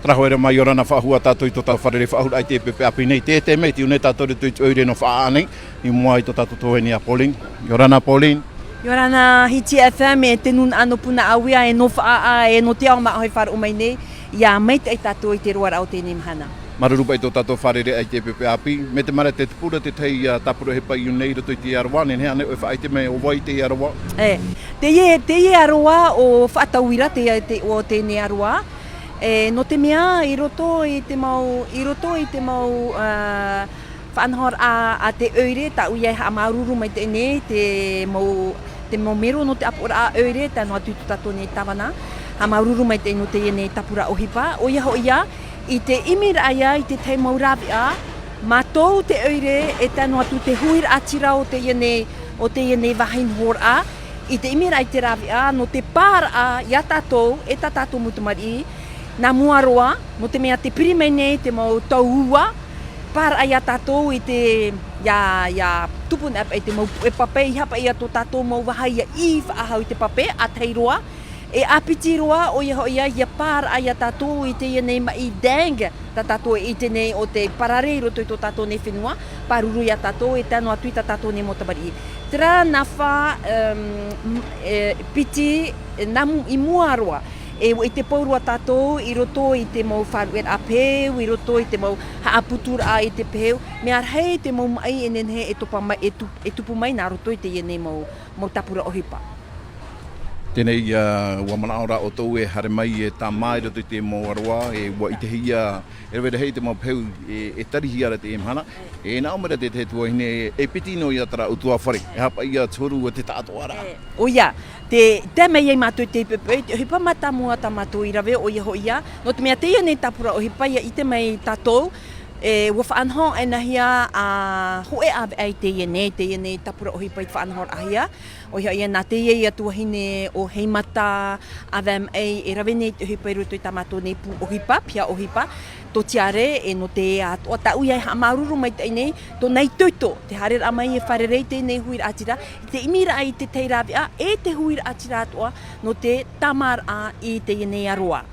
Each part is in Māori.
Trahoera mai ora na whahua tātou I tō tātou wharere whahura ai te pepe api nei. Tētē mei, tiu ne tātou re tui oire no whaanei. I mua I tō tātou tōheni a Pauline. Yorana Pauline. Yorana Hiti FM e te nun ano puna awia e no whaa e no te ao maa hoi wharu mai nei. Ia meit ai tātou I te roara o tēnei mhana. Mararupa I tō tātou wharere ai te pepe api. Me te mara te tupura te tei tapura he pai unei roto I te aroa. Nen hea ne oi whaai te mei o wai te aroa. Te ie aroa o whaatauira o tēnei aroa. No te mea I roto I te mau whanhor a te oire, ta uia ha maruru mai tēnei, te mau mero no te apura a oire, ta noa tutu tato nei tawana, ha maruru mai tēnei no te nei tapura ohipa. Oia ho ia, I te imira aia, I te tei mau rabi a, mātou te oire, e ta noa tu te huir atira o te nei wahin hor a, I te imira ai te rabi a, no te pār a, ia tātou, e ta tātou mutumari, nā muaroa, no te mea te pirimei nei, te mau tauua, pār ai a tātou I te ia tupun ap I te mau e pape, I hapa ia tō tātou mau wahai I whaahau I te pape, a teiroa, e apiti roa, o ia pār ai a tātou I te nei mai dang, ta tātou I te nei o te parare roto I tō tātou nei whenua, pāruru ia tātou, e tāno atu I ta tātou nei motabari. Tera nā wha piti I muaroa, I te paurua tātou, I roto I te mau wharuer a peu, I roto I te mau haaputura a I te peu, me ar hei te mau mai enen he e tupu mai nā roto I te nei mau tapura ohipa. Tēnei ua manaora o tau e hare mai e tā mai roto I te mau aroa, e ua I te hia, e rewera hei te mau peu e tarihi ara te emhana, e nā omera te tua hine e piti no I atara utua whare, e hapa ia tūru o te tātou ara. Oia, te mei ei mātou te pepe, te hipa mata mua ta mātou I rawe, oia ho ia, no te mea te ia nei tapura o hipa ia I te mei tātou, ua whaanhong e nahia a hoe awe ai te ia nei tapura o hipa I whaanhong ahia, oia ia nā te ia tua hine o heimata awam ei e rawe nei te hipa I roto I tamato nei pu o hipa, pia o hipa, to tiare e no te ato, ta uia ha maruru mai te nei, to nei toto, te harer amai e wharerei te nei huir atira, te imira ai te teirawe a, e te huir atira atoa, no te tamar a I te nei aroa.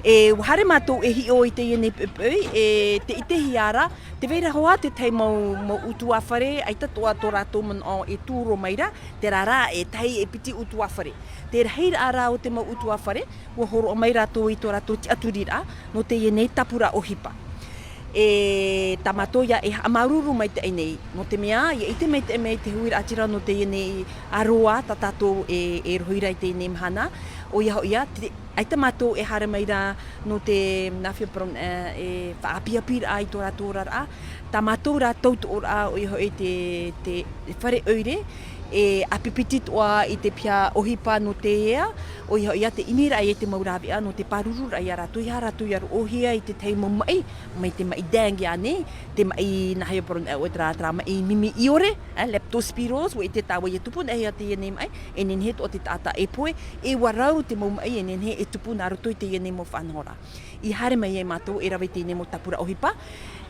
E hare mātou e hi o I te nei pepei, e te ite hiara, te veira hoa te tei mau utu awhare, ai tatoa tō rātou man o e tūro maira, te rara e tei e piti utu awhare. Te heira ara o te mau utu awhare, ua horo o mai rātou I tō rātou ti aturira, no te nei tapura o hipa. E tamato ia e amaruru mai te nei, no te mea, ia ite mai te mei te huira atira no te nei aroa, ta tātou e rohira I te nei mhana, o ia ho ia, ai tamato e hare mai rā no te nawhia pron e whaapiapira ai tō rātou rara, tamato rā tautu ora o ia ho e te whare oire, e apipiti toa I te pia ohipa no te ea, o ia te imira ai e te maurawi a no te paruru ai a rātou ia ohia I te teimo mai te mai dangi ane, te mai nahia poron e o te rātara mai mimi iore, leptospiros, o I te tawa I tupun e te iene mai, e nen het o te tata e poe, e warau te mau mai e nen he e tupu nā roto I te iene mo whanhora. I hare mai e mātou e rawe te iene mo tapura ohipa,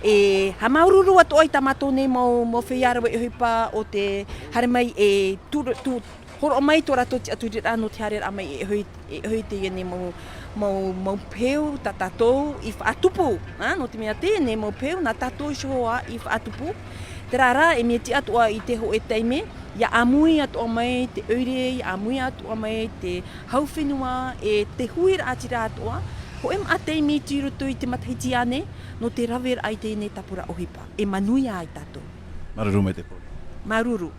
e ha maururu atoa I tamato nei mo whiarawa I ohipa o te hare mai e horo mai tō rato te aturira no te hare amai e hoi te iene mau peu ta tātou I whaatupu, no te mea tēne mau peu nā tātou shoa I whaatupu. Te rara e mea ti atoa I te ho e teime, ia amui atoa mai te oire, ia amui atoa mai te hauwhenua, e te huira atira atoa, ho em a teime ti roto I te matahiti ane, no te rawera ai te nei tapura ohipa, e manuia ai tātou. Mararu mai te pōri. Maruru.